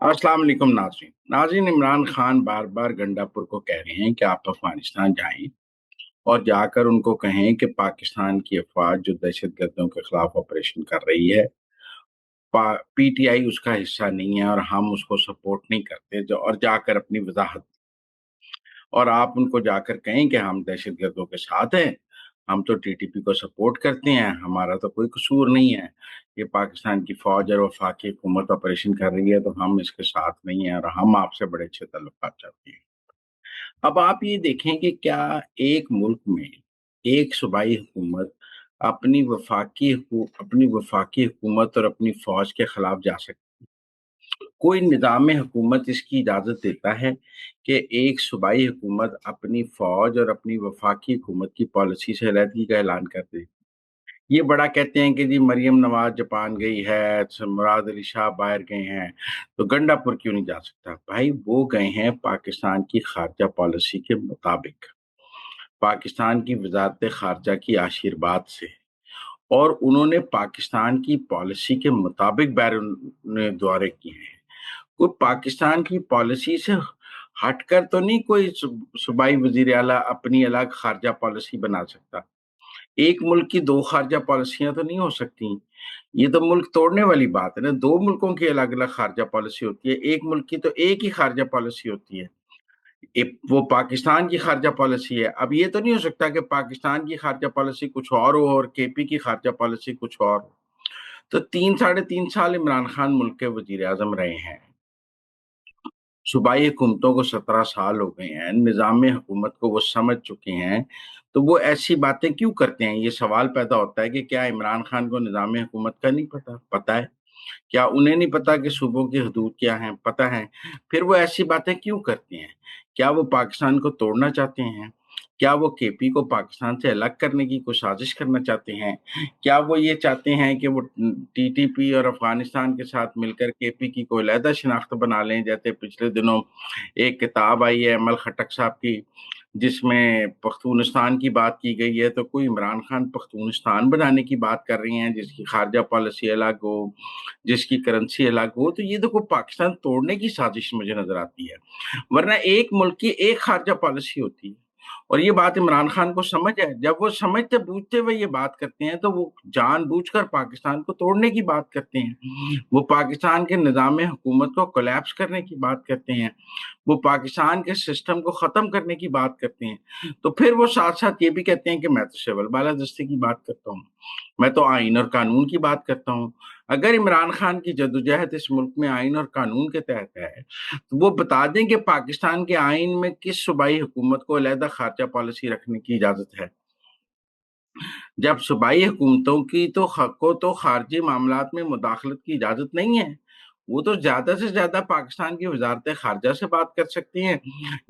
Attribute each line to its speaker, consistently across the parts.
Speaker 1: अस्सलाम वालेकुम नाज़रीन। नाज़रीन, इमरान खान बार-बार गंडापुर को कह रहे हैं कि आप अफ़गानिस्तान जाएँ और जाकर उनको कहें कि पाकिस्तान की अफ़वाज जो दहशतगर्दों के खिलाफ ऑपरेशन कर रही है, पीटीआई उसका हिस्सा नहीं है और हम उसको सपोर्ट नहीं करते और जाकर अपनी वज़ाहत और आप उनको जाकर कहें कि हम दहशतगर्दों के साथ हैं, हम तो टीटीपी को सपोर्ट करते हैं, हमारा तो कोई कसूर नहीं है। ये पाकिस्तान की फ़ौज और वफाकी हुकूमत ऑपरेशन कर रही है, तो हम इसके साथ नहीं हैं और हम आपसे बड़े अच्छे ताल्लुकात चाहते हैं। अब आप ये देखें कि क्या एक मुल्क में एक सूबाई हुकूमत अपनी वफाकी हुकूमत और अपनी फ़ौज के खिलाफ जा सकती है? कोई निज़ाम हुकूमत इसकी इजाज़त देता है कि एक सूबाई हुकूमत अपनी फ़ौज और अपनी वफाकी हुकूमत की पॉलिसी से अलहदगी का ऐलान कर दे? ये बड़ा कहते हैं कि जी मरियम नवाज़ जापान गई है, मुराद अली शाह बाहर गए हैं, तो गंडापुर क्यों नहीं जा सकता? भाई वो गए हैं पाकिस्तान की खारजा पॉलिसी के मुताबिक, पाकिस्तान की वज़ारत खारजा की आशीर्वाद से और उन्होंने पाकिस्तान की पॉलिसी के मुताबिक बैरून दौरे किए हैं। कोई पाकिस्तान की पॉलिसी से हटकर तो नहीं कोई सूबाई वज़ीर आला अपनी अलग खारजा पॉलिसी बना सकता। एक मुल्क की 2 खारजा पॉलिसियाँ तो नहीं हो सकती। ये तो मुल्क तोड़ने वाली बात है ना, 2 मुल्कों की अलग-अलग खारजा पॉलिसी होती है, एक मुल्क की तो एक ही खारजा पॉलिसी होती है। वो पाकिस्तान की खारजा पॉलिसी है। अब ये तो नहीं हो सकता कि पाकिस्तान की खारजा पॉलिसी कुछ और हो और केपी की खारजा पॉलिसी कुछ और हो। तो 3 साढ़े 3 साल इमरान खान मुल्क के वज़ीर-ए-आज़म रहे हैं। सूबाई हुकूमतों को 17 साल हो गए हैं, निज़ाम हुकूमत को वो समझ चुके हैं, तो वो ऐसी बातें क्यों करते हैं? ये सवाल पैदा होता है कि क्या इमरान खान को निज़ाम हुकूमत का नहीं पता? पता है। क्या उन्हें नहीं पता कि सूबों की हदूद क्या हैं? पता है। फिर वो ऐसी बातें क्यों करते हैं? क्या वो पाकिस्तान को तोड़ना चाहते हैं? क्या वो केपी को पाकिस्तान से अलग करने की कोई साजिश करना चाहते हैं? क्या वो ये चाहते हैं कि वो टीटीपी और अफ़गानिस्तान के साथ मिलकर केपी की कोई अलहदा शिनाख्त बना लें? जैसे पिछले दिनों एक किताब आई है अमल खटक साहब की, जिसमें पख्तूनिस्तान की बात की गई है, तो कोई इमरान खान पख्तूनिस्तान बनाने की बात कर रही हैं, जिसकी खारजा पॉलिसी अलग हो, जिसकी करेंसी अलग हो, तो ये देखो पाकिस्तान तोड़ने की साजिश मुझे नज़र आती है। वरना एक मुल्क की एक खारजा पॉलिसी होती है और ये बात इमरान खान को समझ है। जब वो समझते-बूझते हुए ये बात करते हैं, तो वो जानबूझकर पाकिस्तान को तोड़ने की बात करते हैं। वो पाकिस्तान के निज़ाम हुकूमत को कोलैप्स करने की बात करते हैं। वो पाकिस्तान के सिस्टम को ख़त्म करने की बात करते हैं। तो फिर वो साथ-साथ ये भी कहते हैं कि मैं तो सिविल बालादस्ती की बात करता हूँ। मैं तो आइन और कानून की बात करता हूँ। अगर इमरान खान की जद्दोजहद इस मुल्क में आइन और कानून के तहत है, तो वो बता दें कि पाकिस्तान के आइन में किस सूबाई हुकूमत को अलहदा खारजा पॉलिसी रखने की इजाज़त है। जब सूबाई हुकूमतों की तो खारजी मामलात में मुदाखलत की इजाज़त नहीं है। वो तो ज़्यादा से ज़्यादा पाकिस्तान की वज़ारत ख़ारजा से बात कर सकती हैं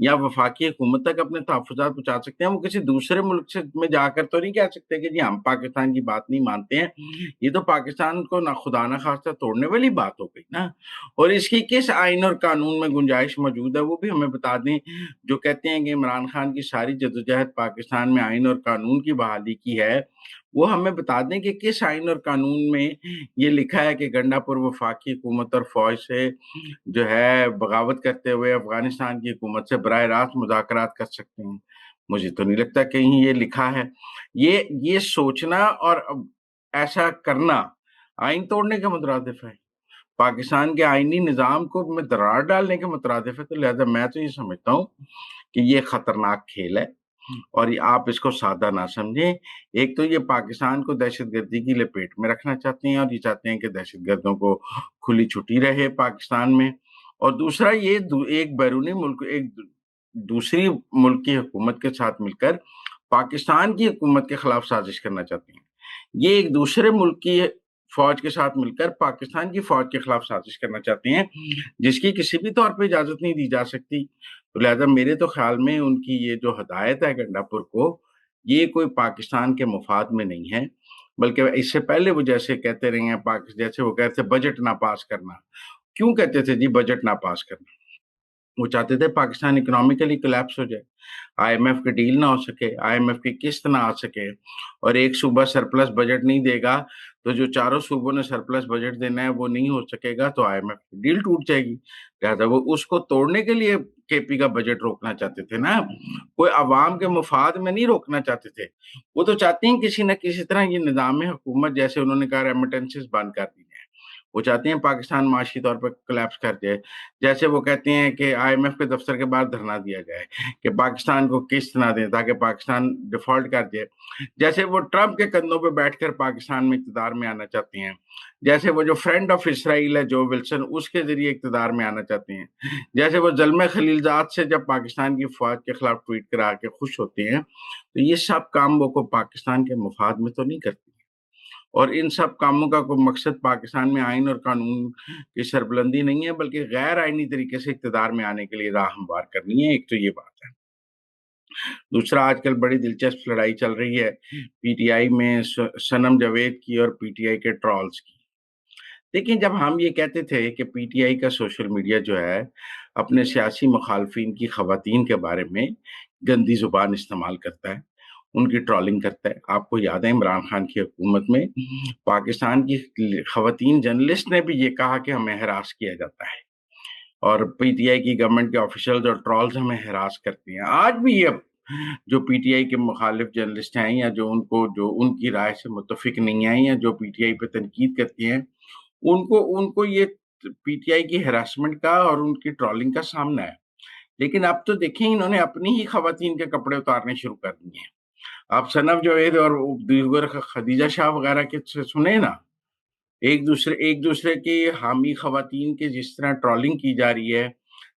Speaker 1: या वफ़ाकी हुकूमत तक अपने तहफ़्फ़ुज़ात पहुँचा सकते हैं। वो किसी दूसरे मुल्क से में जाकर तो नहीं कह सकते कि जी हम पाकिस्तान की बात नहीं मानते हैं। ये तो पाकिस्तान को ना खुदा ना ख़ास्ता तोड़ने वाली बात हो गई ना। और इसकी किस आइन और कानून में गुंजाइश मौजूद है वो भी हमें बता दें। जो कहते हैं कि इमरान खान की सारी जद्दोजहद पाकिस्तान में आइन और कानून की बहाली की है, वो हमें बता दें कि किस आइन और कानून में ये लिखा है कि गंडापुर वफाकी हुकूमत और फ़ौज से जो है बगावत करते हुए अफ़गानिस्तान की हुकूमत से बराह रास्त मुज़ाकरात कर सकते हैं। मुझे तो नहीं लगता कहीं ये लिखा है। ये सोचना और ऐसा करना आइन तोड़ने के मुतरादिफ है। पाकिस्तान के आइनी निज़ाम को में दरार डालने के मुतरादिफ है, तो लिहाज़ा मैं तो ये समझता हूँ कि ये खतरनाक खेल है। और ये आप इसको सादा ना समझें। एक तो ये पाकिस्तान को दहशतगर्दी की लपेट में रखना चाहते हैं और ये चाहते हैं कि दहशतगर्दों को खुली छुट्टी रहे पाकिस्तान में। और दूसरा ये एक बैरूनी मुल्क एक दूसरी मुल्क की हुकूमत के साथ मिलकर पाकिस्तान की हुकूमत के खिलाफ साजिश करना चाहते हैं। ये एक दूसरे मुल्क की फ़ौज के साथ मिलकर पाकिस्तान की फ़ौज के खिलाफ साजिश करना चाहते हैं, जिसकी किसी भी तौर पे इजाज़त नहीं दी जा सकती। तो लिहाज़ा मेरे तो ख़्याल में उनकी ये जो हदायत है गंडापुर को, ये कोई पाकिस्तान के मुफ़ाद में नहीं है, बल्कि इससे पहले वो जैसे कहते रहे हैं जैसे वो कहते थे बजट ना पास करना। क्यों कहते थे जी बजट ना पास करना? वो चाहते थे पाकिस्तान इकोनॉमिकली कोलैप्स हो जाए, आईएमएफ की डील ना हो सके, आईएमएफ की किस्त ना आ सके, और एक सूबा सरप्लस बजट नहीं देगा तो जो चारों सूबों ने सरप्लस बजट देना है वो नहीं हो सकेगा, तो आईएमएफ की डील टूट जाएगी। लिहाजा वो उसको तोड़ने के लिए केपी का बजट रोकना चाहते थे ना, कोई अवाम के मुफाद में नहीं रोकना चाहते थे। वो तो चाहते हैं किसी न किसी तरह ये निज़ाम हुकूमत, जैसे उन्होंने कहा रेमिटेंसेस बंद कर दी जाए, वो चाहते हैं पाकिस्तान माशी तौर पर कोलैप्स कर जाए। जैसे वो कहते हैं कि आईएमएफ के दफ्तर के बाहर धरना दिया जाए कि पाकिस्तान को किस्त ना दें ताकि पाकिस्तान डिफॉल्ट कर जाए। जैसे वो ट्रंप के कंधों पे बैठकर पाकिस्तान में इक़्तिदार में आना चाहते हैं। जैसे वो जो फ्रेंड ऑफ इसराइल है जो विल्सन, उसके ज़रिए इक़्तिदार में आना चाहते हैं। जैसे वो ज़ल्मे खलीलज़ाद से जब पाकिस्तान की फ़ौज के खिलाफ ट्वीट करा के खुश होते हैं, तो ये सब काम वो को पाकिस्तान के मुफाद में तो नहीं करती। और इन सब कामों का कोई मकसद पाकिस्तान में आइन और कानून की सरबुलंदी नहीं है, बल्कि गैर आइनी तरीके से इक़्तिदार में आने के लिए राह हमवार करनी है। एक तो ये बात है। दूसरा, आजकल बड़ी दिलचस्प लड़ाई चल रही है पीटीआई में सनम जावेद की और पीटीआई के ट्रॉल्स की। देखिए, जब हम ये कहते थे कि पीटीआई का सोशल मीडिया जो है अपने सियासी मुखालफिन की खवातीन के बारे में गंदी ज़ुबान इस्तेमाल करता है, उनकी ट्रोलिंग करता है। आपको याद है इमरान खान की हुकूमत में पाकिस्तान की खवातीन जर्नलिस्ट ने भी ये कहा कि हमें हरास किया जाता है, और पीटीआई की गवर्नमेंट के ऑफिशियल्स और ट्रॉल्स हमें हरास करती हैं। आज भी ये जो पीटीआई के मुखालिफ जर्नलिस्ट हैं या जो उनकी राय से मुत्तफिक नहीं है या जो पीटीआई पे तनकीद करती हैं, उनको उनको ये पीटीआई की हरासमेंट का और उनकी ट्रोलिंग का सामना है। लेकिन अब तो देखें, इन्होंने अपनी ही खवातीन के कपड़े उतारने शुरू कर दिए हैं। आप सनम जावेद और दीगर खदीजा शाह वगैरह के सुने ना, एक दूसरे की हामी खवातीन के जिस तरह ट्रोलिंग की जा रही है,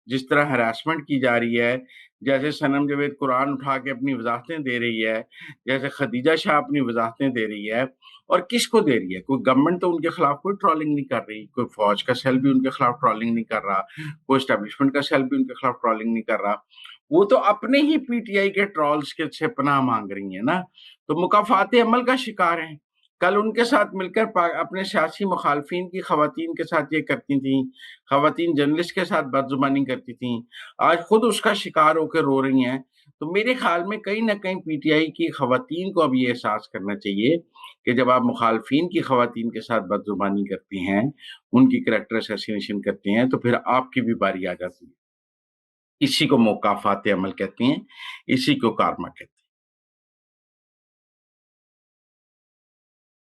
Speaker 1: जिस तरह हरासमेंट की जा रही है, जैसे सनम जावेद कुरान उठा के अपनी वज़ाहतें दे रही है, जैसे खदीजा शाह अपनी वज़ाहतें दे रही है, और किसको दे रही है? कोई गवर्नमेंट तो उनके खिलाफ कोई ट्रोलिंग नहीं कर रही, कोई फौज का सेल भी उनके खिलाफ ट्रोलिंग नहीं कर रहा, कोई एस्टेब्लिशमेंट का सेल भी उनके खिलाफ ट्रोलिंग नहीं कर रहा। वो तो अपने ही पीटीआई के ट्रोल्स के से पनाह मांग रही है ना, तो मुकाफात अमल का शिकार हैं। कल उनके साथ मिलकर अपने सियासी मुखालफिन की खवातीन के साथ ये करती थी, खवातीन जर्नलिस्ट के साथ बदजुबानी करती थी, आज खुद उसका शिकार होकर रो रही हैं। तो मेरे ख्याल में कहीं न कहीं पीटीआई की खवातीन को अब ये एहसास करना चाहिए कि जब आप मुखालफिन की खवातीन के साथ बदजुबानी करती हैं, उनकी कैरेक्टर असैसिनेशन करती हैं, तो फिर आपकी भी बारी आ जाती है। इसी को मुकाफ़ात अमल कहते हैं, इसी को कारमा कहते हैं।